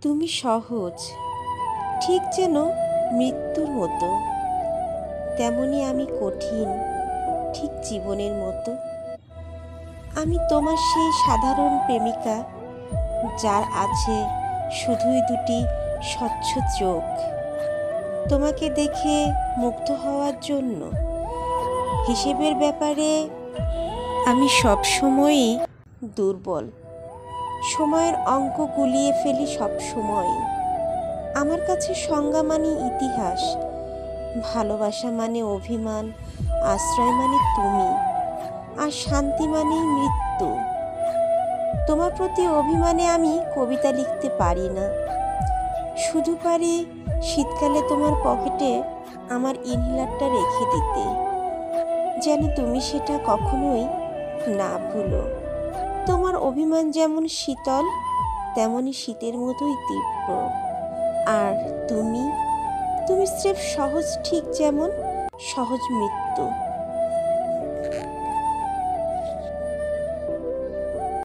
তুমি সহজ, ঠিক যেন মৃত্যুর মতো, তেমনি আমি কঠিন, ঠিক জীবনের মতো। আমি তোমার সেই সাধারণ প্রেমিকা, যার আছে শুধুই দুটি স্বচ্ছ চোখ, তোমাকে দেখে মুগ্ধ হওয়ার জন্য। হিসেবের ব্যাপারে আমি সবসময়ই দুর্বল, সময়ের অঙ্ক গুলিয়ে ফেলি সবসময়। আমার কাছে সংজ্ঞা মানে ইতিহাস, ভালোবাসা মানে অভিমান, আশ্রয় মানে তুমি, আর শান্তি মানেই মৃত্যু। তোমার প্রতি অভিমানে আমি কবিতা লিখতে পারি না, শুধু পারি শীতকালে তোমার পকেটে আমার ইনহেলারটা রেখে দিতে, যেন তুমি সেটা কখনোই না ভুলো। তোমার অভিমান যেমন শীতল, তেমনি শীতের মতোই তীব্র। আর তুমি তুমি স্রেফ সহজ, ঠিক যেমন সহজ মৃত্যু।